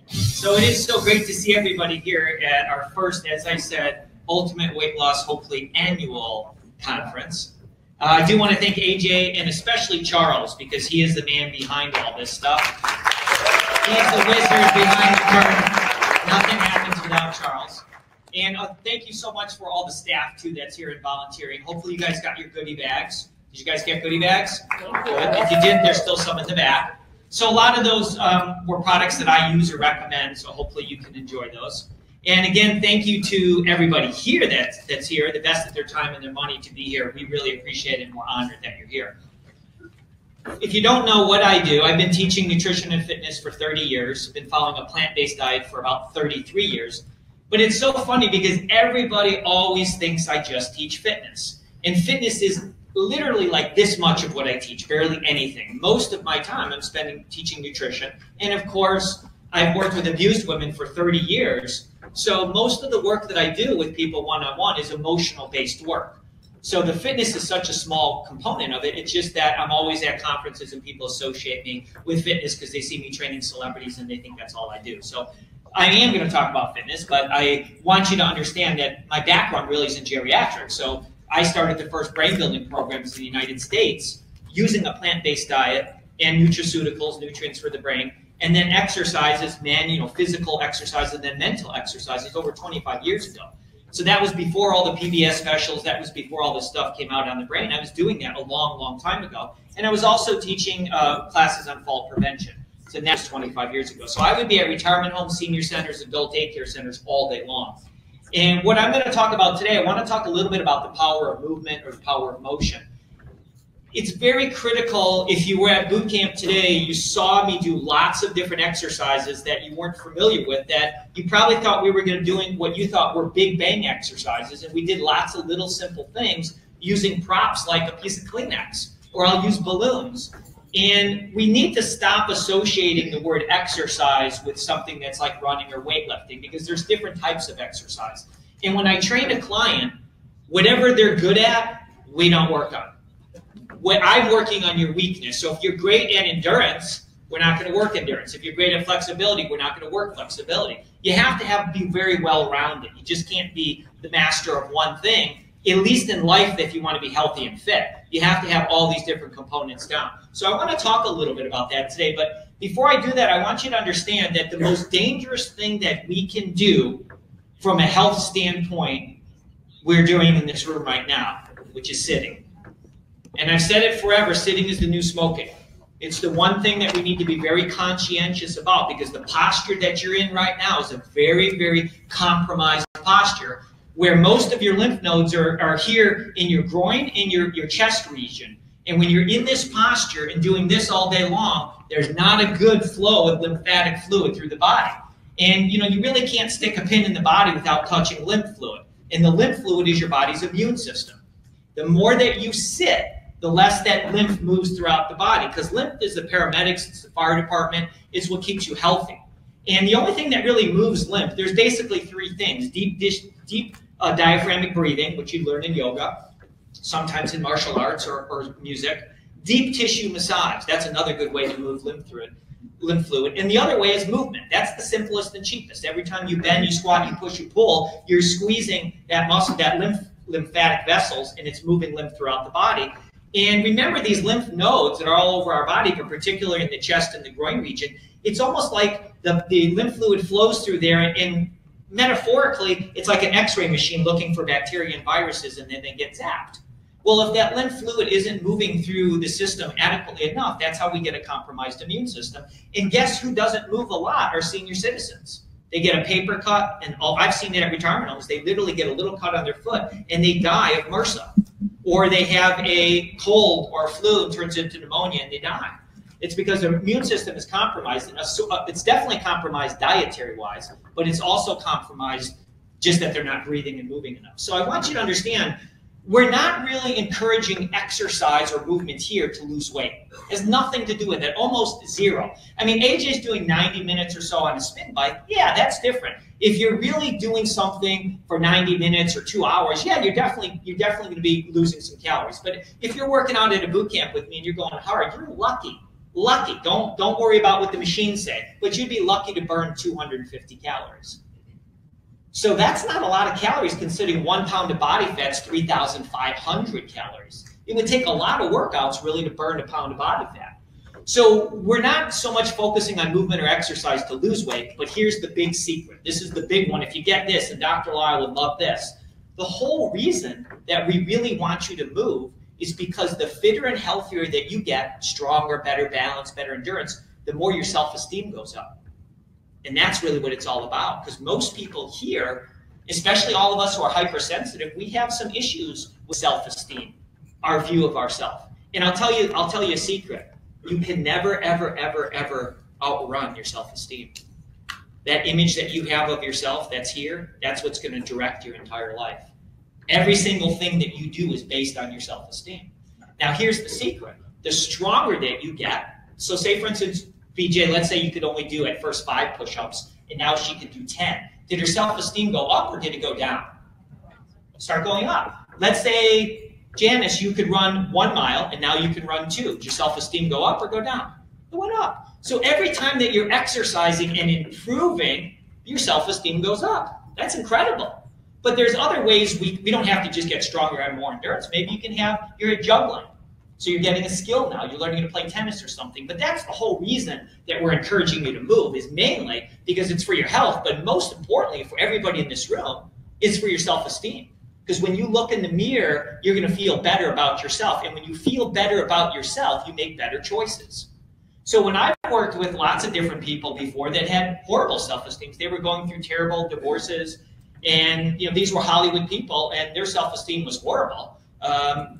So it is so great to see everybody here at our first, as I said, Ultimate Weight Loss, hopefully annual conference. I do want to thank AJ and especially Charles, because he is the man behind all this stuff. He's the wizard behind the curtain. Nothing happens without Charles. And thank you so much for all the staff, too, that's here and volunteering. Hopefully you guys got your goodie bags. Did you guys get goodie bags? Good. If you did, there's still some in the back. So a lot of those were products that I use or recommend, so hopefully you can enjoy those. And again, thank you to everybody here that's here, the best of their time and their money to be here. We really appreciate it, and we're honored that you're here. If you don't know what I do, I've been teaching nutrition and fitness for 30 years. I've been following a plant-based diet for about 33 years. But it's so funny because everybody always thinks I just teach fitness. And fitness is literally like this much of what I teach, barely anything. Most of my time I'm spending teaching nutrition. And of course, I've worked with abused women for 30 years. So most of the work that I do with people one-on-one is emotional-based work. So the fitness is such a small component of it. It's just that I'm always at conferences and people associate me with fitness because they see me training celebrities and they think that's all I do. So I am going to talk about fitness, but I want you to understand that my background really is in geriatrics. So I started the first brain building programs in the United States using a plant-based diet and nutraceuticals, nutrients for the brain, and then exercises, physical exercises, and then mental exercises over 25 years ago. So that was before all the PBS specials, that was before all this stuff came out on the brain. I was doing that a long, long time ago. And I was also teaching classes on fall prevention. So that's 25 years ago. So I would be at retirement homes, senior centers, adult daycare centers all day long. And what I'm going to talk about today, I want to talk a little bit about the power of movement or the power of motion. It's very critical. If you were at boot camp today, you saw me do lots of different exercises that you weren't familiar with, that you probably thought we were going to do what you thought were big bang exercises. And we did lots of little simple things using props like a piece of Kleenex, or I'll use balloons. And we need to stop associating the word exercise with something that's like running or weightlifting, because there's different types of exercise. And when I train a client, whatever they're good at, we don't work on. When I'm working on your weakness. So if you're great at endurance, we're not going to work endurance. If you're great at flexibility, we're not going to work flexibility. You have to be very well-rounded. You just can't be the master of one thing. At least in life, if you want to be healthy and fit, you have to have all these different components down. So I want to talk a little bit about that today. But before I do that, I want you to understand that the most dangerous thing that we can do from a health standpoint, we're doing in this room right now, which is sitting. And I've said it forever, sitting is the new smoking. It's the one thing that we need to be very conscientious about, because the posture that you're in right now is a very, very compromised posture, where most of your lymph nodes are here in your groin and your chest region. And when you're in this posture and doing this all day long, there's not a good flow of lymphatic fluid through the body. And you really can't stick a pin in the body without touching lymph fluid. And the lymph fluid is your body's immune system. The more that you sit, the less that lymph moves throughout the body, because lymph is the paramedics, it's the fire department, it's what keeps you healthy. And the only thing that really moves lymph, there's basically three things: deep diaphragmic breathing, which you learn in yoga, sometimes in martial arts or music. Deep tissue massage, that's another good way to move lymph fluid. And the other way is movement. That's the simplest and cheapest. Every time you bend, you squat, you push, you pull, you're squeezing that muscle, that lymphatic vessels, and it's moving lymph throughout the body. And remember, these lymph nodes that are all over our body, but particularly in the chest and the groin region, it's almost like the lymph fluid flows through there, and metaphorically, it's like an X-ray machine looking for bacteria and viruses, and then they get zapped. Well, if that lymph fluid isn't moving through the system adequately enough, that's how we get a compromised immune system. And guess who doesn't move a lot? Our senior citizens. They get a paper cut, and I've seen it at retirement homes. They literally get a little cut on their foot, and they die of MRSA. Or they have a cold or flu and turns into pneumonia and they die. It's because their immune system is compromised. It's definitely compromised dietary-wise, but it's also compromised just that they're not breathing and moving enough. So I want you to understand, we're not really encouraging exercise or movement here to lose weight. It has nothing to do with it, almost zero. I mean, AJ's doing 90 minutes or so on a spin bike. Yeah, that's different. If you're really doing something for 90 minutes or 2 hours, yeah, you're definitely going to be losing some calories. But if you're working out at a boot camp with me and you're going hard, you're lucky lucky. Don't worry about what the machines say, but you'd be lucky to burn 250 calories. So that's not a lot of calories considering 1 pound of body fat's 3,500 calories. It would take a lot of workouts really to burn a pound of body fat. So we're not so much focusing on movement or exercise to lose weight, but here's the big secret. This is the big one. If you get this, and Dr. Lyle would love this, the whole reason that we really want you to move is because the fitter and healthier that you get, stronger, better balance, better endurance, the more your self-esteem goes up. And that's really what it's all about, because most people here, especially all of us who are hypersensitive, we have some issues with self-esteem, our view of ourselves. And I'll tell you a secret. You can never, ever, ever, ever outrun your self-esteem. That image that you have of yourself that's here, that's what's going to direct your entire life. Every single thing that you do is based on your self-esteem. Now, here's the secret. The stronger that you get, so say, for instance, BJ, let's say you could only do at first 5 push-ups, and now she could do 10. Did her self-esteem go up or did it go down? Start going up. Let's say, Janice, you could run 1 mile, and now you can run 2. Did your self-esteem go up or go down? It went up. So every time that you're exercising and improving, your self-esteem goes up. That's incredible. But there's other ways we don't have to just get stronger and more endurance. Maybe you can have, you're juggling. So you're getting a skill now. You're learning to play tennis or something. But that's the whole reason that we're encouraging you to move, is mainly because it's for your health, but most importantly for everybody in this room, it's for your self-esteem. Because when you look in the mirror, you're going to feel better about yourself. And when you feel better about yourself, you make better choices. So when I've worked with lots of different people before that had horrible self-esteem, they were going through terrible divorces, and these were Hollywood people, and their self-esteem was horrible.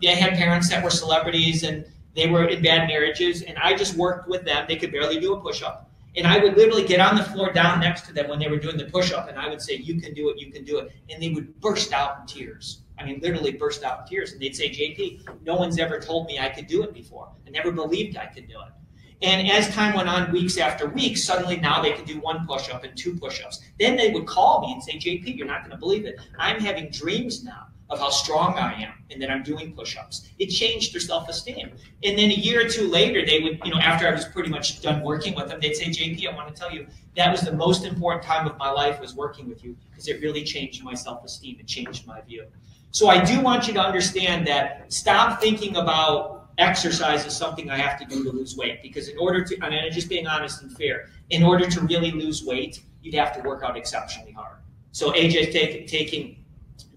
They had parents that were celebrities, and they were in bad marriages, and I just worked with them. They could barely do a push-up. And I would literally get on the floor down next to them when they were doing the push-up, and I would say, you can do it, you can do it. And they would burst out in tears. I mean, literally burst out in tears. And they'd say, JP, no one's ever told me I could do it before. I never believed I could do it. And as time went on, weeks after weeks, suddenly now they could do 1 push-up and 2 push-ups. Then they would call me and say, JP, you're not going to believe it. I'm having dreams now of how strong I am and that I'm doing push-ups. It changed their self-esteem. And then a year or 2 later, they would, after I was pretty much done working with them, they'd say, JP, I want to tell you, that was the most important time of my life was working with you, because it really changed my self-esteem. It changed my view. So I do want you to understand that stop thinking about exercise is something I have to do to lose weight, because in order to, and I'm just being honest and fair, in order to really lose weight, you'd have to work out exceptionally hard. So AJ's taking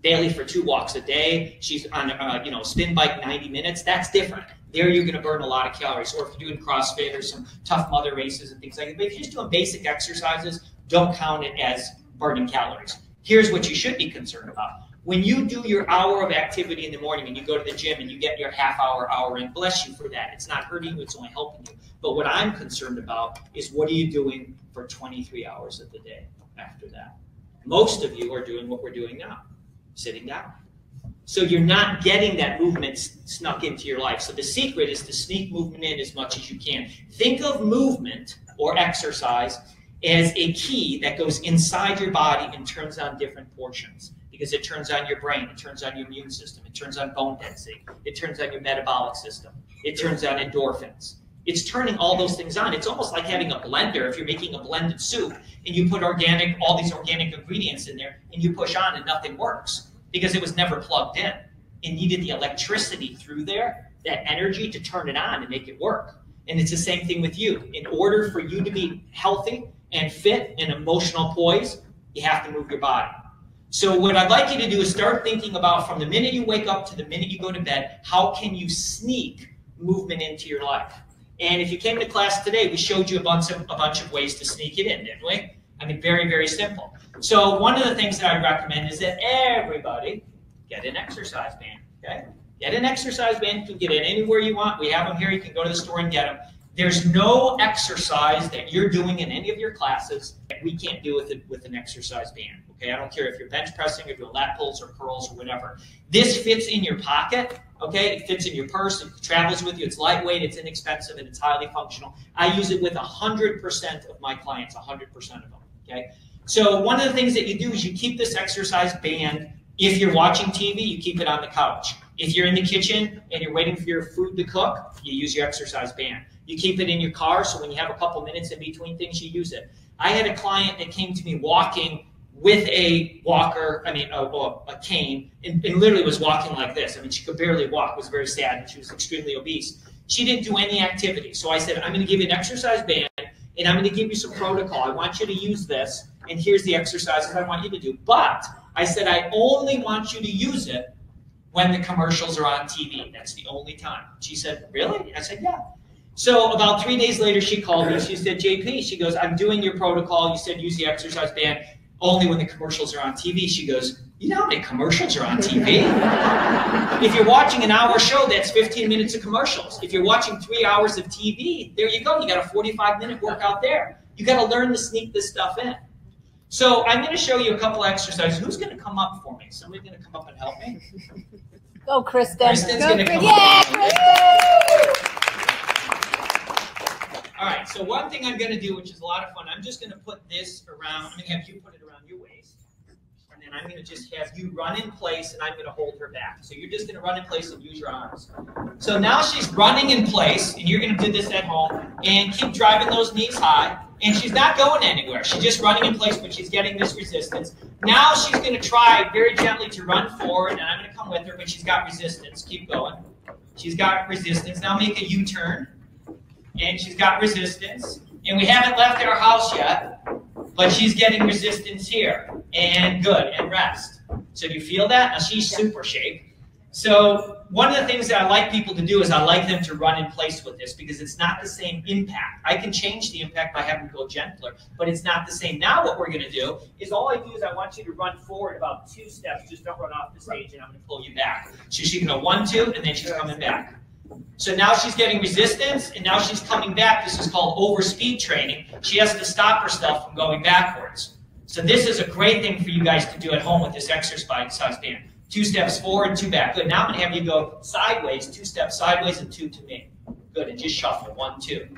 daily for 2 walks a day. She's on a spin bike 90 minutes. That's different. There you're going to burn a lot of calories. Or if you're doing CrossFit or some Tough Mudder races and things like that. But if you're just doing basic exercises, don't count it as burning calories. Here's what you should be concerned about. When you do your hour of activity in the morning and you go to the gym and you get your hour in, bless you for that. It's not hurting you, it's only helping you. But what I'm concerned about is, what are you doing for 23 hours of the day after that? Most of you are doing what we're doing now, sitting down. So you're not getting that movement snuck into your life. So the secret is to sneak movement in as much as you can. Think of movement or exercise as a key that goes inside your body and turns on different portions. Because it turns on your brain, it turns on your immune system, it turns on bone density, it turns on your metabolic system, it turns on endorphins. It's turning all those things on. It's almost like having a blender. If you're making a blended soup and you put all these organic ingredients in there and you push on and nothing works because it was never plugged in. It needed the electricity through there, that energy, to turn it on and make it work. And it's the same thing with you. In order for you to be healthy and fit and emotional poise, you have to move your body. So what I'd like you to do is start thinking about, from the minute you wake up to the minute you go to bed, how can you sneak movement into your life? And if you came to class today, we showed you a bunch of ways to sneak it in, didn't we? I mean, very, very simple. So one of the things that I recommend is that everybody get an exercise band, okay? Get an exercise band. You can get it anywhere you want. We have them here. You can go to the store and get them. There's no exercise that you're doing in any of your classes that we can't do with an exercise band. Okay, I don't care if you're bench pressing, if you're lat pulls or curls or whatever. This fits in your pocket. Okay, it fits in your purse. It travels with you. It's lightweight. It's inexpensive, and it's highly functional. I use it with 100% of my clients. 100% of them. Okay, so one of the things that you do is you keep this exercise band. If you're watching TV, you keep it on the couch. If you're in the kitchen and you're waiting for your food to cook, you use your exercise band. You keep it in your car, so when you have a couple minutes in between things, you use it. I had a client that came to me walking with a walker, a cane, and literally was walking like this. She could barely walk, was very sad, and she was extremely obese. She didn't do any activity. So I said, I'm going to give you an exercise band, and I'm going to give you some protocol. I want you to use this, and here's the exercises I want you to do. But I said, I only want you to use it when the commercials are on TV. That's the only time. She said, really? I said, yeah. So about 3 days later, she called me. She said, JP, she goes, I'm doing your protocol. You said use the exercise band only when the commercials are on TV. She goes, you know how many commercials are on TV? If you're watching an hour show, that's 15 minutes of commercials. If you're watching 3 hours of TV, there you go. You got a 45-minute workout there. You got to learn to sneak this stuff in. So I'm going to show you a couple exercises. Who's going to come up for me? Somebody's going to come up and help me? Go, Kristen. Kristen's going to come up. Kristen! All right, so one thing I'm going to do, which is a lot of fun, I'm just going to put this around. I'm going to have you put it around your waist. And then I'm going to just have you run in place, and I'm going to hold her back. So you're just going to run in place and use your arms. So now she's running in place, and you're going to do this at home, and keep driving those knees high. And she's not going anywhere. She's just running in place, but she's getting this resistance. Now she's going to try very gently to run forward, and I'm going to come with her, but she's got resistance. Keep going. She's got resistance. Now make a U-turn. And she's got resistance. And we haven't left our house yet, but she's getting resistance here. And good, and rest. So do you feel that? Now she's super shape. So one of the things that I like people to do is I like them to run in place with this because it's not the same impact. I can change the impact by having to go gentler, but it's not the same. Now what we're going to do is all I do is I want you to run forward about 2 steps. Just don't run off the stage, and I'm going to pull you back. So she can go 1, 2, and then she's coming back. So now she's getting resistance, and now she's coming back. This is called overspeed training. She has to stop herself from going backwards. So this is a great thing for you guys to do at home with this exercise band. 2 steps forward, 2 back. Good. Now I'm going to have you go sideways, 2 steps sideways, and 2 to me. Good. And just shuffle. 1, 2.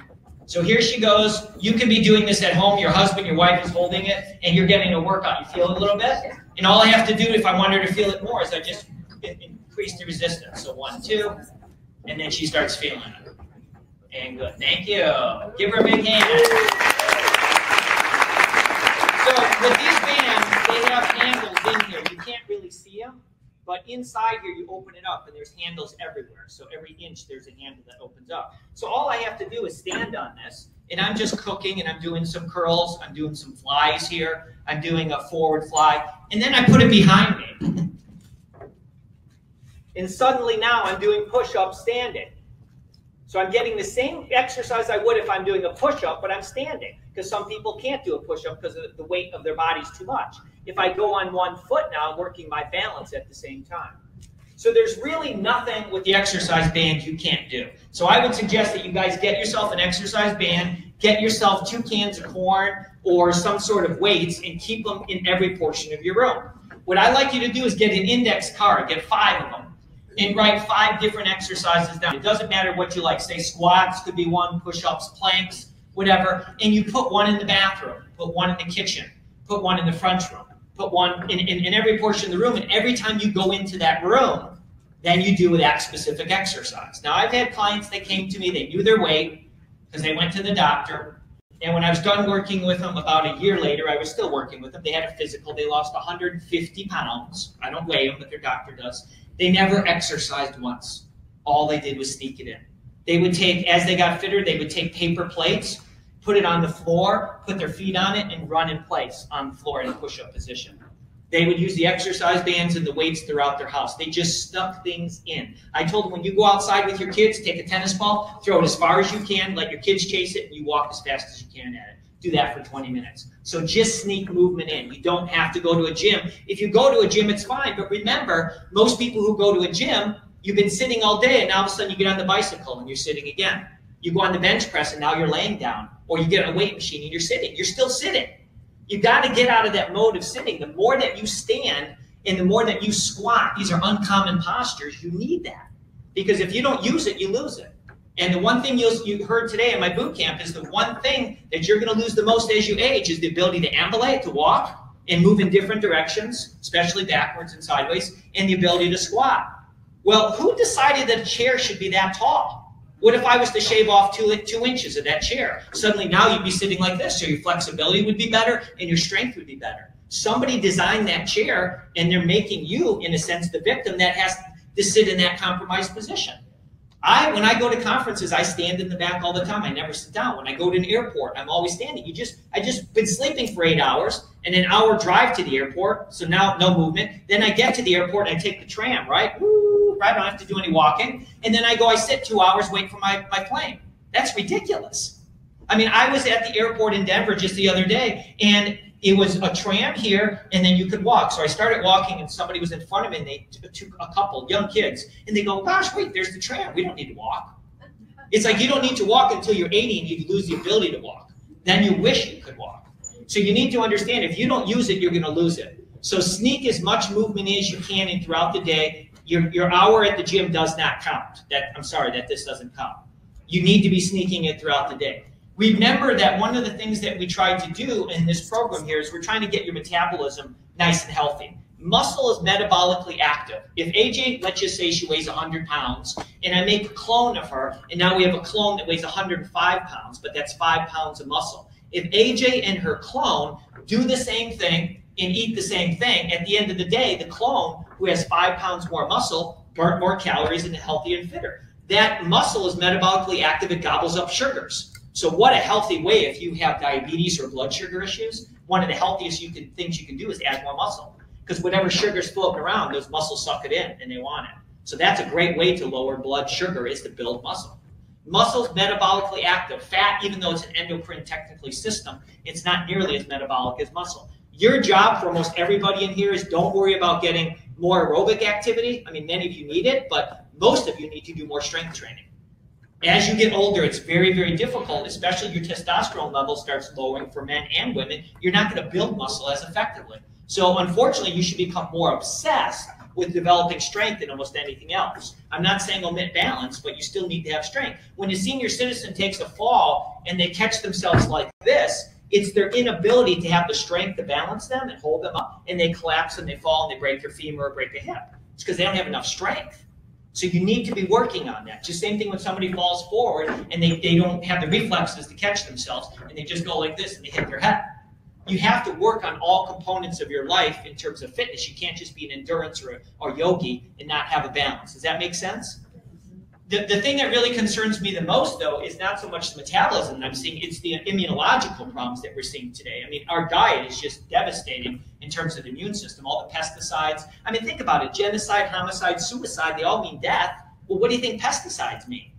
So here she goes. You can be doing this at home. Your husband, your wife is holding it, and you're getting a workout. You feel it a little bit? And all I have to do, if I want her to feel it more, is I just increase the resistance. So 1, 2. And then she starts feeling it. And good. Thank you. Give her a big hand. So with these bands, they have handles in here. You can't really see them, but inside here you open it up and there's handles everywhere. So every inch there's a handle that opens up. So all I have to do is stand on this, and I'm just cooking, and I'm doing some curls. I'm doing some flies here. I'm doing a forward fly. And then I put it behind me. And suddenly now I'm doing push-ups standing. So I'm getting the same exercise I would if I'm doing a push-up, but I'm standing. Because some people can't do a push-up because the weight of their body's too much. If I go on 1 foot now, I'm working my balance at the same time. So there's really nothing with the exercise band you can't do. So I would suggest that you guys get yourself an exercise band, get yourself 2 cans of corn or some sort of weights, and keep them in every portion of your room. What I like you to do is get an index card, get 5 of them. And write 5 different exercises down. It doesn't matter what you like. Say squats could be 1, push-ups, planks, whatever. And you put 1 in the bathroom, put 1 in the kitchen, put 1 in the front room, put 1 in every portion of the room. And every time you go into that room, then you do that specific exercise. Now, I've had clients that came to me, they knew their weight because they went to the doctor. And when I was done working with them, about a year later, I was still working with them. They had a physical. They lost 150 pounds. I don't weigh them, but their doctor does. They never exercised once. All they did was sneak it in. They would take, as they got fitter, they would take paper plates, put it on the floor, put their feet on it, and run in place on the floor in a push-up position. They would use the exercise bands and the weights throughout their house. They just stuck things in. I told them, when you go outside with your kids, take a tennis ball, throw it as far as you can, let your kids chase it, and you walk as fast as you can at it. Do that for 20 minutes. So just sneak movement in. You don't have to go to a gym. If you go to a gym, it's fine. But remember, most people who go to a gym, you've been sitting all day, and now all of a sudden you get on the bicycle and you're sitting again. You go on the bench press and now you're laying down. Or you get on a weight machine and you're sitting. You're still sitting. You got to get out of that mode of sitting. The more that you stand and the more that you squat, these are uncommon postures, you need that. Because if you don't use it, you lose it. And the one thing you heard today in my boot camp is the one thing that you're going to lose the most as you age is the ability to ambulate, to walk, and move in different directions, especially backwards and sideways, and the ability to squat. Well, who decided that a chair should be that tall? What if I was to shave off 2 inches of that chair? Suddenly now you'd be sitting like this, so your flexibility would be better and your strength would be better. Somebody designed that chair, and they're making you, in a sense, the victim that has to sit in that compromised position. When I go to conferences, I stand in the back all the time. I never sit down. When I go to an airport, I'm always standing. I just been sleeping for 8 hours, and an hour drive to the airport, so now no movement. Then I get to the airport, and I take the tram, right? Woo, right? I don't have to do any walking. And then I sit 2 hours, wait for my plane. That's ridiculous. I mean, I was at the airport in Denver just the other day, and it was a tram here, and then you could walk. So I started walking, and somebody was in front of me, and they took a couple, young kids, and they go, gosh, wait, there's the tram. We don't need to walk. It's like you don't need to walk until you're 80 and you lose the ability to walk. Then you wish you could walk. So you need to understand, if you don't use it, you're going to lose it. So sneak as much movement as you can in throughout the day. Your hour at the gym does not count. I'm sorry that this doesn't count. You need to be sneaking it throughout the day. Remember that one of the things that we tried to do in this program here is we're trying to get your metabolism nice and healthy. Muscle is metabolically active. If AJ, let's just say she weighs 100 pounds, and I make a clone of her, and now we have a clone that weighs 105 pounds, but that's 5 pounds of muscle. If AJ and her clone do the same thing and eat the same thing, at the end of the day, the clone, who has 5 pounds more muscle, burnt more calories and healthy and fitter. That muscle is metabolically active. It gobbles up sugars. So what a healthy way, if you have diabetes or blood sugar issues, one of the healthiest things you can do is add more muscle. Because whatever sugar's floating around, those muscles suck it in and they want it. So that's a great way to lower blood sugar, is to build muscle. Muscle's metabolically active. Fat, even though it's an endocrine technically system, it's not nearly as metabolic as muscle. Your job for almost everybody in here is don't worry about getting more aerobic activity. I mean, many of you need it, but most of you need to do more strength training. As you get older, it's very, very difficult, especially your testosterone level starts lowering for men and women. You're not going to build muscle as effectively. So unfortunately, you should become more obsessed with developing strength than almost anything else. I'm not saying omit balance, but you still need to have strength. When a senior citizen takes a fall and they catch themselves like this, it's their inability to have the strength to balance them and hold them up, and they collapse and they fall and they break their femur or break a hip. It's because they don't have enough strength. So you need to be working on that. Just same thing when somebody falls forward and they don't have the reflexes to catch themselves, and they just go like this and they hit their head. You have to work on all components of your life in terms of fitness. You can't just be an endurance or yogi and not have a balance. Does that make sense? The thing that really concerns me the most, though, is not so much the metabolism that I'm seeing, it's the immunological problems that we're seeing today. I mean, our diet is just devastating in terms of the immune system, all the pesticides. I mean, think about it. Genocide, homicide, suicide, they all mean death. Well, what do you think pesticides mean?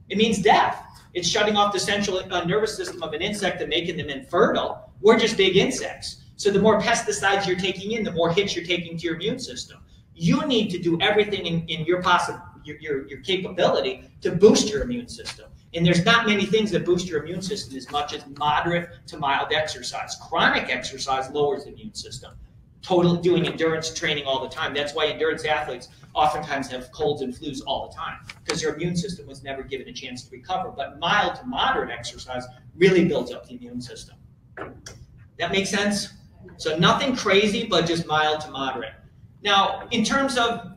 It means death. It's shutting off the central nervous system of an insect and making them infertile. We're just big insects. So the more pesticides you're taking in, the more hits you're taking to your immune system. You need to do everything in your capability to boost your immune system. And there's not many things that boost your immune system as much as moderate to mild exercise. Chronic exercise lowers the immune system. Totally doing endurance training all the time. That's why endurance athletes oftentimes have colds and flus all the time, because their immune system was never given a chance to recover. But mild to moderate exercise really builds up the immune system. That makes sense? So nothing crazy, but just mild to moderate. Now, in terms of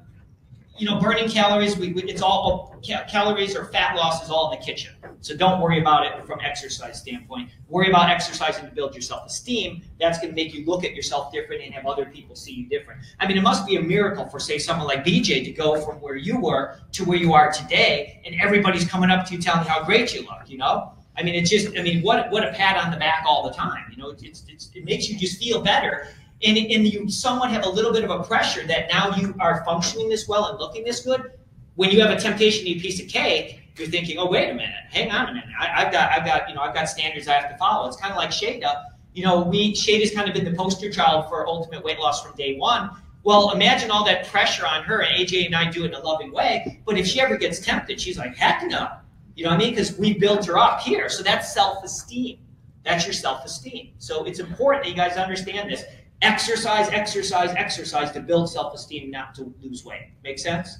burning calories, it's all calories or fat loss is all in the kitchen. So don't worry about it from exercise standpoint. Worry about exercising to build your self-esteem. That's going to make you look at yourself different and have other people see you different. I mean, it must be a miracle for, say, someone like BJ to go from where you were to where you are today, and everybody's coming up to you telling you how great you look, I mean, it's just, what a pat on the back all the time. It makes you just feel better. And you somewhat have a little bit of a pressure that now you are functioning this well and looking this good. When you have a temptation to eat a piece of cake, you're thinking, oh, wait a minute, hang on a minute. I've got standards I have to follow. It's kind of like Shada. Shada's kind of been the poster child for ultimate weight loss from day one. Well, imagine all that pressure on her, and AJ and I do it in a loving way. But if she ever gets tempted, she's like, heck no. You know what I mean? Because we built her up here. So that's self-esteem. That's your self-esteem. So it's important that you guys understand this. Exercise, exercise, exercise to build self-esteem, not to lose weight. Make sense?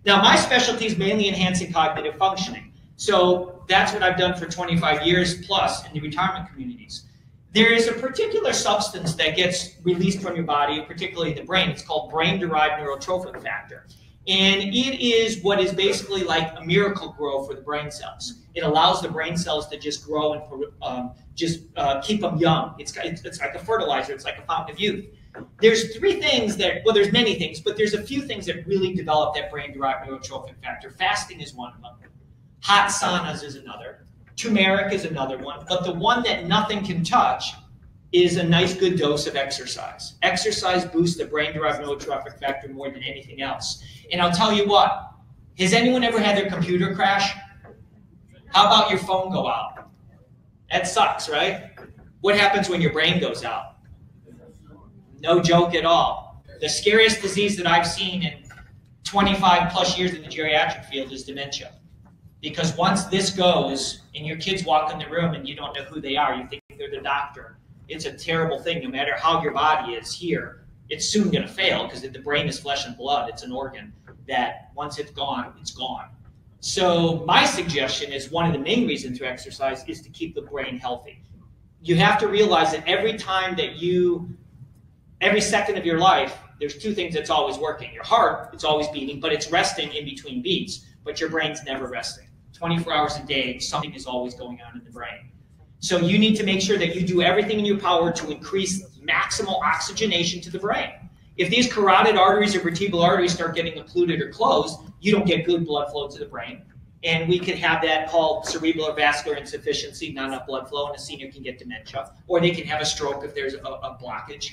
Now, my specialty is mainly enhancing cognitive functioning. So that's what I've done for 25 years plus in the retirement communities. There is a particular substance that gets released from your body, particularly the brain. It's called brain-derived neurotrophic factor. And it is what is basically like a miracle grow for the brain cells. It allows the brain cells to just grow and keep them young. It's like a fertilizer. It's like a fountain of youth. There's three things that, well, there's many things, but there's a few things that really develop that brain-derived neurotrophic factor. Fasting is one of them. Hot saunas is another. Turmeric is another one. But the one that nothing can touch is a nice good dose of exercise. Exercise boosts the brain-derived neurotrophic factor more than anything else. And I'll tell you what, has anyone ever had their computer crash? How about your phone go out? That sucks, right? What happens when your brain goes out? No joke at all. The scariest disease that I've seen in 25 plus years in the geriatric field is dementia. Because once this goes and your kids walk in the room and you don't know who they are, you think they're the doctor. It's a terrible thing. No matter how your body is here, it's soon going to fail because the brain is flesh and blood. It's an organ that once it's gone, it's gone. So my suggestion is one of the main reasons to exercise is to keep the brain healthy. You have to realize that every second of your life, there's two things that's always working. Your heart, it's always beating, but it's resting in between beats. But your brain's never resting. 24 hours a day, something is always going on in the brain. So you need to make sure that you do everything in your power to increase maximal oxygenation to the brain. If these carotid arteries or vertebral arteries start getting occluded or closed, you don't get good blood flow to the brain. And we can have that called cerebral vascular insufficiency, not enough blood flow, and a senior can get dementia. Or they can have a stroke if there's a blockage.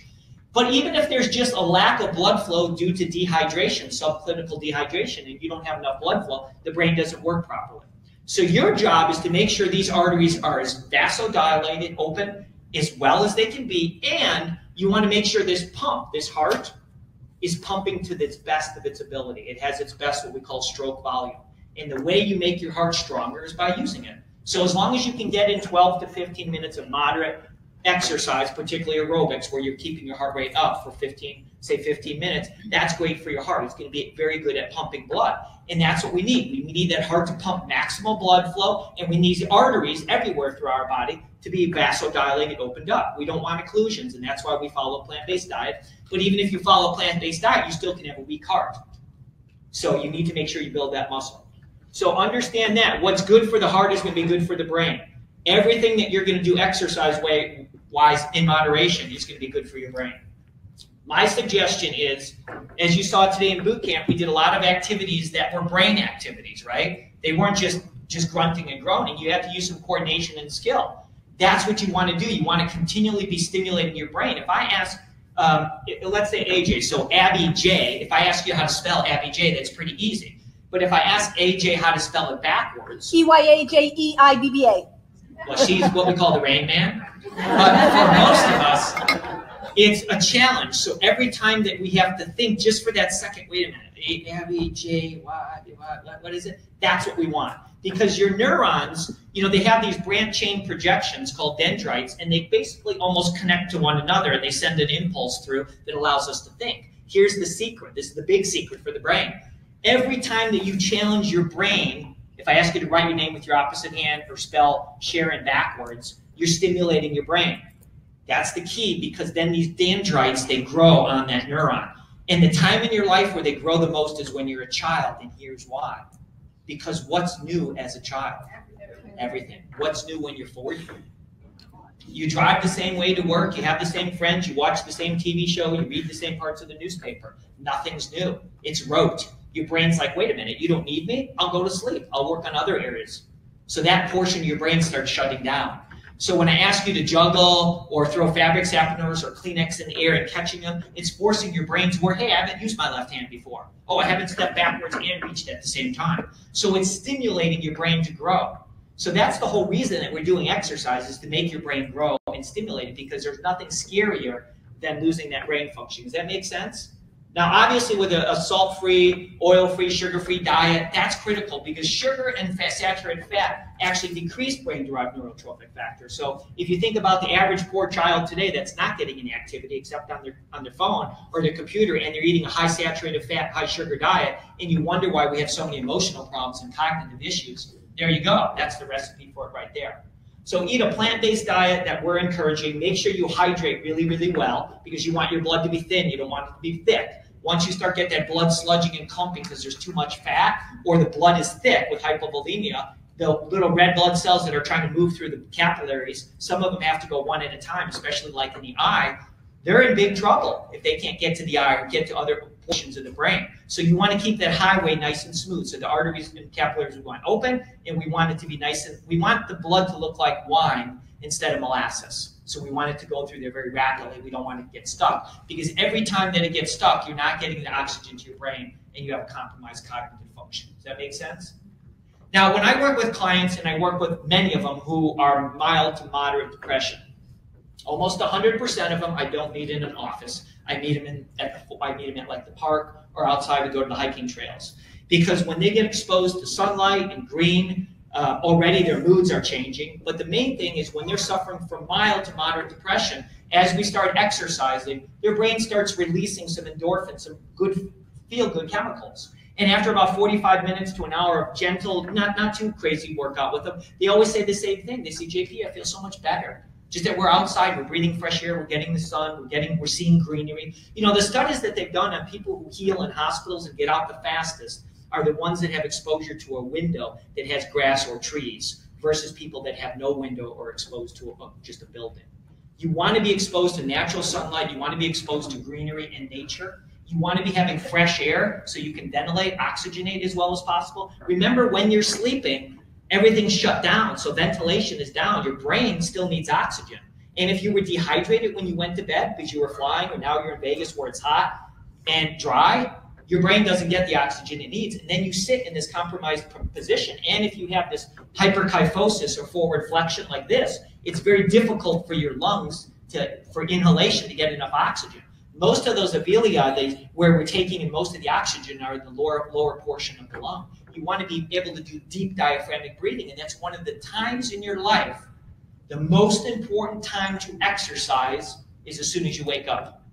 But even if there's just a lack of blood flow due to dehydration, subclinical dehydration, and you don't have enough blood flow, the brain doesn't work properly. So your job is to make sure these arteries are as vasodilated, open, as well as they can be, and you want to make sure this pump, this heart, is pumping to its best of its ability. It has its best, what we call stroke volume. And the way you make your heart stronger is by using it. So as long as you can get in 12 to 15 minutes of moderate exercise, particularly aerobics, where you're keeping your heart rate up for 15 minutes, that's great for your heart. It's going to be very good at pumping blood. And that's what we need. We need that heart to pump maximal blood flow, and we need the arteries everywhere through our body to be vasodilated, opened up. We don't want occlusions, and that's why we follow a plant-based diet. But even if you follow a plant-based diet, you still can have a weak heart. So you need to make sure you build that muscle. So understand that. What's good for the heart is going to be good for the brain. Everything that you're going to do exercise-wise in moderation is going to be good for your brain. My suggestion is, as you saw today in boot camp, we did a lot of activities that were brain activities, right? They weren't just grunting and groaning. You have to use some coordination and skill. That's what you want to do. You want to continually be stimulating your brain. If I ask, let's say AJ, so Abby J, if I ask you how to spell Abby J, that's pretty easy. But if I ask AJ how to spell it backwards, EYAJEIBBA. well, she's what we call the Rain Man. But for most of us, it's a challenge. So every time that we have to think just for that second, wait a minute, Abby, J, Y, what is it? That's what we want. Because your neurons, they have these branch chain projections called dendrites, and they basically almost connect to one another, and they send an impulse through that allows us to think. Here's the secret. This is the big secret for the brain. Every time that you challenge your brain, if I ask you to write your name with your opposite hand or spell Sharon backwards, you're stimulating your brain. That's the key, because then these dendrites, they grow on that neuron. And the time in your life where they grow the most is when you're a child, and here's why. Because what's new as a child? Everything. What's new when you're 40? You drive the same way to work, you have the same friends, you watch the same TV show, you read the same parts of the newspaper. Nothing's new. It's rote. Your brain's like, wait a minute, you don't need me? I'll go to sleep. I'll work on other areas. So that portion of your brain starts shutting down. So when I ask you to juggle or throw fabric softeners or Kleenex in the air and catching them, it's forcing your brain to work, hey, I haven't used my left hand before. Oh, I haven't stepped backwards and reached at the same time. So it's stimulating your brain to grow. So that's the whole reason that we're doing exercise, is to make your brain grow and stimulate it, because there's nothing scarier than losing that brain function. Does that make sense? Now, obviously, with a salt-free, oil-free, sugar-free diet, that's critical, because sugar and saturated fat actually decrease brain-derived neurotrophic factor. So if you think about the average poor child today that's not getting any activity except on their phone or their computer, and they're eating a high saturated fat, high sugar diet, and you wonder why we have so many emotional problems and cognitive issues, there you go. That's the recipe for it right there. So eat a plant-based diet that we're encouraging. Make sure you hydrate really, really well, because you want your blood to be thin. You don't want it to be thick. Once you start getting that blood sludging and clumping because there's too much fat, or the blood is thick with hypovolemia, the little red blood cells that are trying to move through the capillaries, some of them have to go one at a time, especially like in the eye. They're in big trouble if they can't get to the eye or get to other portions of the brain. So you want to keep that highway nice and smooth. So the arteries and capillaries we want open, and we want it to be nice, and we want the blood to look like wine instead of molasses. So we want it to go through there very rapidly. We don't want it to get stuck, because every time that it gets stuck, you're not getting the oxygen to your brain, and you have a compromised cognitive function. Does that make sense? Now, when I work with clients, and I work with many of them who are mild to moderate depression, almost 100% of them I don't meet in an office. I meet them at like the park or outside to go to the hiking trails. Because when they get exposed to sunlight and green, already their moods are changing. But the main thing is when they're suffering from mild to moderate depression, as we start exercising, their brain starts releasing some endorphins, some good feel-good chemicals. And after about 45 minutes to an hour of gentle, not too crazy workout with them, they always say the same thing. They say, JP, I feel so much better. Just that we're outside, we're breathing fresh air, we're getting the sun, we're seeing greenery. You know, the studies that they've done on people who heal in hospitals and get out the fastest are the ones that have exposure to a window that has grass or trees versus people that have no window or exposed to just a building. You want to be exposed to natural sunlight, you want to be exposed to greenery and nature. You want to be having fresh air so you can ventilate, oxygenate as well as possible. Remember, when you're sleeping, everything's shut down, so ventilation is down. Your brain still needs oxygen. And if you were dehydrated when you went to bed because you were flying, or now you're in Vegas where it's hot and dry, your brain doesn't get the oxygen it needs. And then you sit in this compromised position. And if you have this hyperkyphosis or forward flexion like this, it's very difficult for your lungs for inhalation to get enough oxygen. Most of those alveoli where we're taking in most of the oxygen are in the lower portion of the lung. You want to be able to do deep diaphragmatic breathing, and that's one of the times in your life, the most important time to exercise is as soon as you wake up,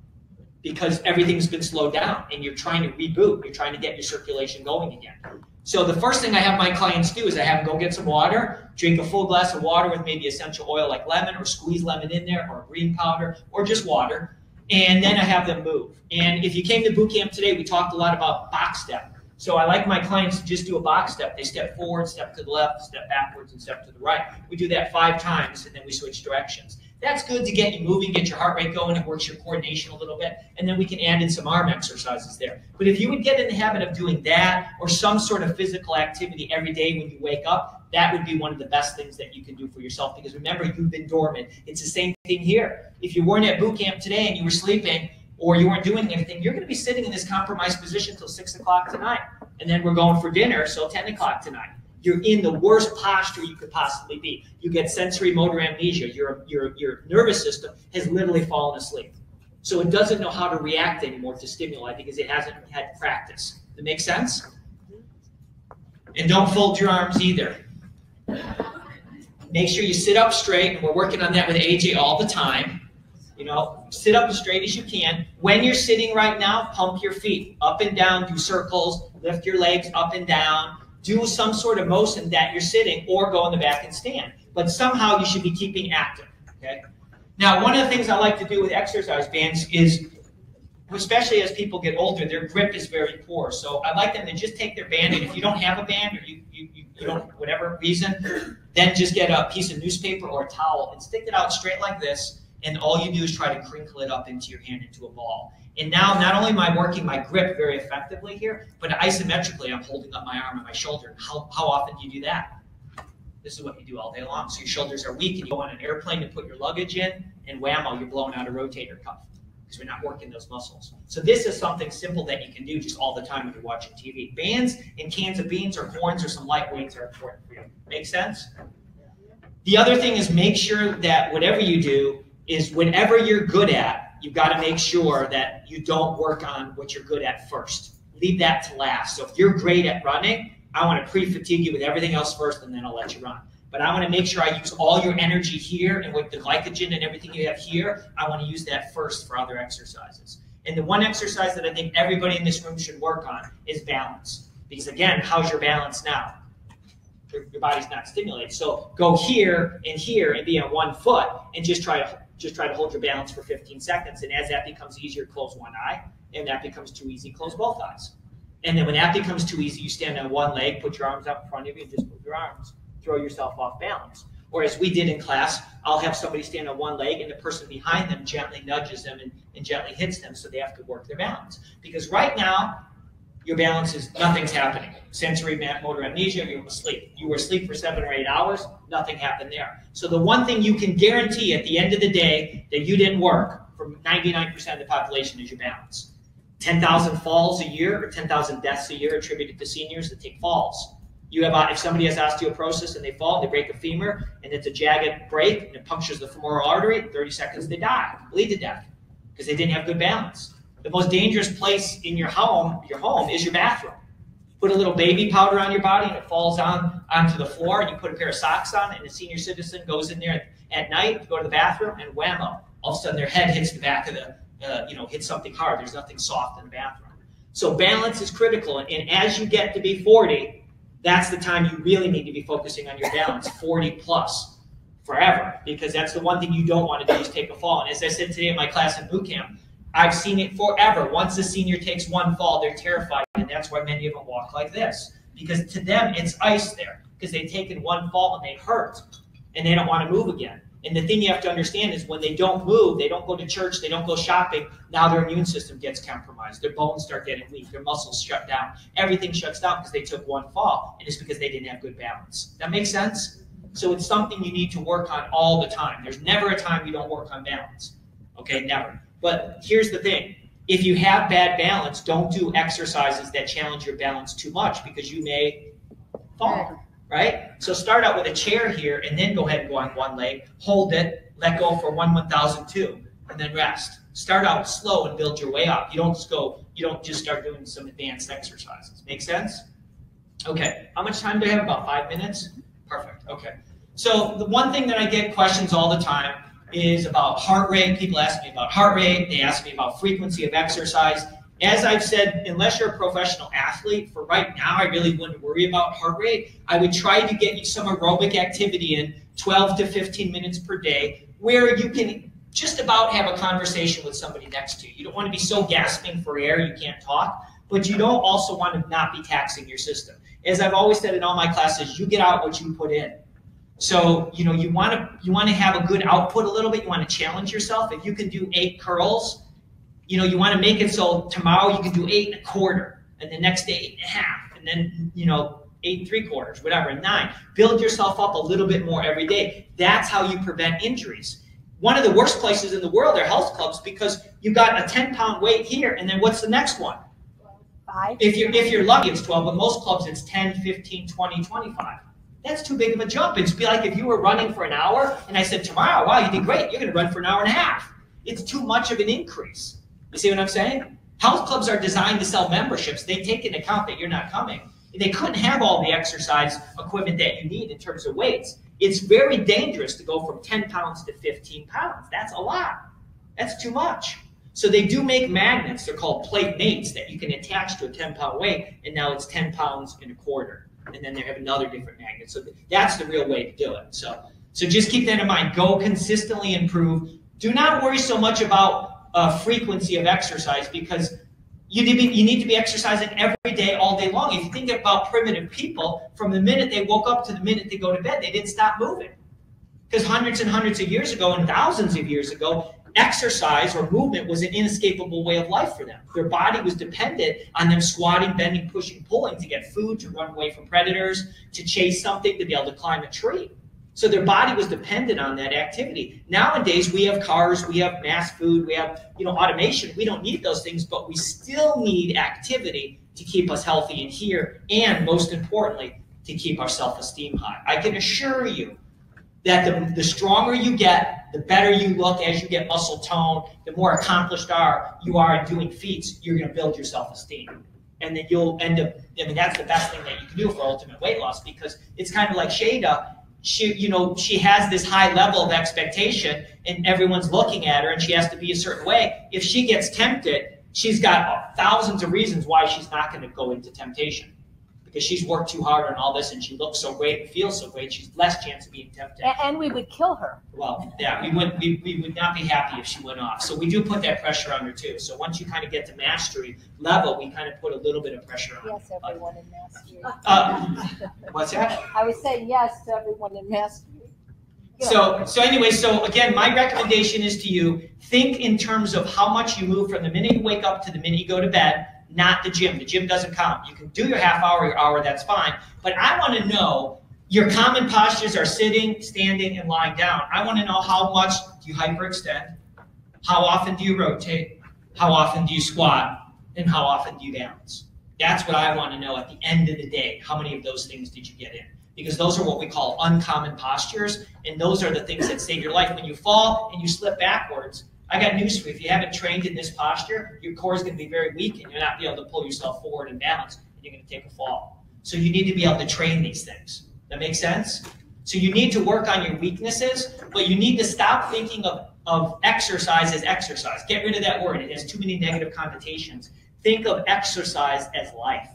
because everything's been slowed down and you're trying to reboot, you're trying to get your circulation going again. So the first thing I have my clients do is I have them go get some water, drink a full glass of water with maybe essential oil like lemon, or squeeze lemon in there, or green powder, or just water, and then I have them move. And if you came to boot camp today, we talked a lot about box step. So I like my clients to just do a box step. They step forward, step to the left, step backwards, and step to the right. We do that 5 times, and then we switch directions. That's good to get you moving, get your heart rate going. It works your coordination a little bit. And then we can add in some arm exercises there. But if you would get in the habit of doing that, or some sort of physical activity every day when you wake up, that would be one of the best things that you can do for yourself. Because remember, you've been dormant. It's the same thing here. If you weren't at boot camp today and you were sleeping, or you weren't doing anything, you're going to be sitting in this compromised position until 6 o'clock tonight. And then we're going for dinner, so 10 o'clock tonight. You're in the worst posture you could possibly be. You get sensory motor amnesia. Your nervous system has literally fallen asleep. So it doesn't know how to react anymore to stimuli because it hasn't had practice. Does that make sense? And don't fold your arms either. Make sure you sit up straight, and we're working on that with AJ all the time. You know, sit up as straight as you can. When you're sitting right now, pump your feet up and down, do circles, lift your legs up and down, do some sort of motion that you're sitting, or go in the back and stand. But somehow you should be keeping active, okay? Now, one of the things I like to do with exercise bands is, especially as people get older, their grip is very poor. So I like them to just take their band, and if you don't have a band, or you don't, whatever reason, then just get a piece of newspaper or a towel and stick it out straight like this. And all you do is try to crinkle it up into your hand into a ball. And now, not only am I working my grip very effectively here, but isometrically I'm holding up my arm and my shoulder. How often do you do that? This is what you do all day long. So your shoulders are weak, and you go on an airplane to put your luggage in, and whammo, you're blowing out a rotator cuff because we're not working those muscles. So this is something simple that you can do just all the time when you're watching TV. Bands and cans of beans or corns or some light weights are important for you. Make sense? The other thing is, make sure that whatever you do is whatever you're good at, you've got to make sure that you don't work on what you're good at first. Leave that to last. So if you're great at running, I want to pre-fatigue you with everything else first, and then I'll let you run. But I want to make sure I use all your energy here, and with the glycogen and everything you have here, I want to use that first for other exercises. And the one exercise that I think everybody in this room should work on is balance. Because again, how's your balance now? Your body's not stimulated. So go here and be on one foot, and just try to hold your balance for 15 seconds. And as that becomes easier, close one eye. and that becomes too easy, close both eyes. And then when that becomes too easy, you stand on one leg, put your arms out in front of you, and just move your arms. Throw yourself off balance. Or as we did in class, I'll have somebody stand on one leg, and the person behind them gently nudges them and gently hits them, so they have to work their balance. Because right now, your balance is, nothing's happening. Sensory motor amnesia, you're asleep. You were asleep for 7 or 8 hours, nothing happened there. So the one thing you can guarantee at the end of the day that you didn't work for 99% of the population is your balance. 10,000 falls a year, or 10,000 deaths a year attributed to seniors that take falls. You have, if somebody has osteoporosis and they fall, they break a femur, and it's a jagged break, and it punctures the femoral artery, in 30 seconds they die, bleed to death, because they didn't have good balance. The most dangerous place in your home is your bathroom. Put a little baby powder on your body, and it falls onto the floor, and you put a pair of socks on, and a senior citizen goes in there at night to go to the bathroom, and whammo, all of a sudden their head hits the back of the, hits something hard. There's nothing soft in the bathroom. So balance is critical, and as you get to be 40, that's the time you really need to be focusing on your balance, 40 plus, forever, because that's the one thing you don't want to do is take a fall. And as I said today in my class in boot camp, I've seen it forever. Once a senior takes one fall, they're terrified, and that's why many of them walk like this, because to them it's ice there, because they've taken one fall and they hurt, and they don't want to move again. And the thing you have to understand is when they don't move, they don't go to church, they don't go shopping, now their immune system gets compromised. Their bones start getting weak, their muscles shut down. Everything shuts down because they took one fall, and it's because they didn't have good balance. That makes sense? So it's something you need to work on all the time. There's never a time you don't work on balance. Okay, never. But here's the thing. If you have bad balance, don't do exercises that challenge your balance too much because you may fall. Right? So start out with a chair here and then go ahead and go on one leg, hold it, let go for 1/1002, and then rest. Start out slow and build your way up. You don't just start doing some advanced exercises. Make sense? Okay. How much time do I have? About 5 minutes? Perfect. Okay. So the one thing that I get questions all the time is about heart rate. People ask me about heart rate. They ask me about frequency of exercise. As I've said, unless you're a professional athlete, for right now, I really wouldn't worry about heart rate. I would try to get you some aerobic activity in 12 to 15 minutes per day where you can just about have a conversation with somebody next to you. You don't want to be so gasping for air you can't talk, but you don't also want to not be taxing your system. As I've always said in all my classes, you get out what you put in. So, you want to have a good output a little bit. You want to challenge yourself. If you can do 8 curls, you want to make it so tomorrow you can do 8 1/4, and the next day 8 1/2, and then 8 3/4, whatever, and 9. Build yourself up a little bit more every day. That's how you prevent injuries. One of the worst places in the world are health clubs because you've got a 10-pound weight here, and then what's the next one? 5. If you're lucky, it's 12, but most clubs it's 10, 15, 20, 25. That's too big of a jump. It'd be like if you were running for an hour, and I said tomorrow, wow, you did great. You're going to run for an hour and a half. It's too much of an increase. You see what I'm saying? Health clubs are designed to sell memberships. They take into account that you're not coming. They couldn't have all the exercise equipment that you need in terms of weights. It's very dangerous to go from 10 pounds to 15 pounds. That's a lot. That's too much. So they do make magnets. They're called plate mates that you can attach to a 10-pound weight, and now it's 10 pounds and 1/4. And then they have another different magnet. So that's the real way to do it. So just keep that in mind. Go consistently improve. Do not worry so much about frequency of exercise because you need to be exercising every day, all day long. If you think about primitive people, from the minute they woke up to the minute they go to bed, they didn't stop moving. Because hundreds and hundreds of years ago and thousands of years ago, exercise or movement was an inescapable way of life for them. Their body was dependent on them squatting, bending, pushing, pulling to get food, to run away from predators, to chase something, to be able to climb a tree. So their body was dependent on that activity. Nowadays, we have cars, we have mass food, we have automation. We don't need those things, but we still need activity to keep us healthy in here, and most importantly, to keep our self-esteem high. I can assure you that the stronger you get, the better you look as you get muscle tone, the more accomplished you are in doing feats, you're going to build your self-esteem. And then you'll end up, that's the best thing that you can do for ultimate weight loss, because it's kind of like Shada. She has this high level of expectation and everyone's looking at her and she has to be a certain way. If she gets tempted, she's got thousands of reasons why she's not going to go into temptation. because she's worked too hard on all this and she looks so great and feels so great, she's less chance of being tempted. And we would kill her. Well, yeah, we would not be happy if she went off. So we do put that pressure on her too. So once you kind of get to mastery level, we kind of put a little bit of pressure on. Yes, everyone in mastery. What's that? I was saying yes to everyone in mastery. So anyway, so again, my recommendation is to you, think in terms of how much you move from the minute you wake up to the minute you go to bed, not the gym. The gym doesn't count. You can do your half hour, your hour, that's fine. But I want to know your common postures are sitting, standing, and lying down. I want to know how much do you hyperextend, how often do you rotate, how often do you squat, and how often do you balance. That's what I want to know at the end of the day. How many of those things did you get in? Because those are what we call uncommon postures, and those are the things that save your life. When you fall and you slip backwards, I got news for you. If you haven't trained in this posture, your core is going to be very weak, and you'll not be able to pull yourself forward and balance, and you're going to take a fall. So you need to be able to train these things. That makes sense? So you need to work on your weaknesses, but you need to stop thinking of exercise as exercise. Get rid of that word. It has too many negative connotations. Think of exercise as life.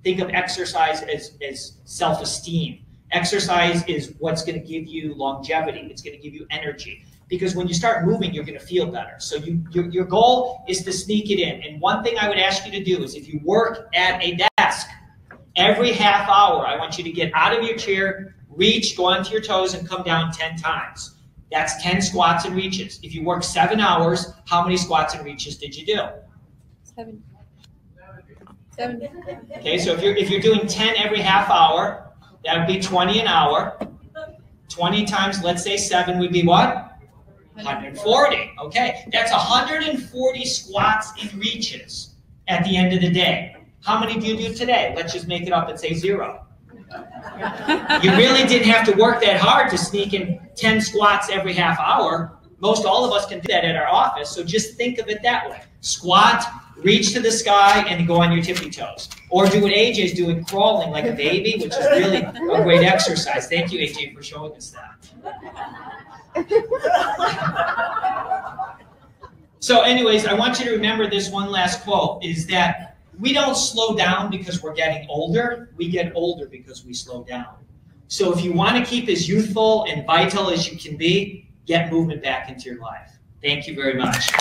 Think of exercise as self-esteem. Exercise is what's going to give you longevity. It's going to give you energy. Because when you start moving, you're going to feel better. So your goal is to sneak it in. And one thing I would ask you to do is if you work at a desk, every half hour, I want you to get out of your chair, reach, go onto your toes, and come down 10 times. That's 10 squats and reaches. If you work 7 hours, how many squats and reaches did you do? 7. Okay, so if you're doing 10 every half hour, that would be 20 an hour. 20 times, let's say 7 would be what? 140. Okay, that's 140 squats and reaches at the end of the day. How many do you do today? Let's just make it up and say 0. You really didn't have to work that hard to sneak in 10 squats every half hour. Most all of us can do that at our office, so just think of it that way. Squat, reach to the sky, and go on your tippy toes. Or do what AJ's doing, crawling like a baby, which is really a great exercise. Thank you, AJ, for showing us that. So anyways, I want you to remember this one last quote, is that we don't slow down because we're getting older. We get older because we slow down. So if you want to keep as youthful and vital as you can be, get movement back into your life. Thank you very much.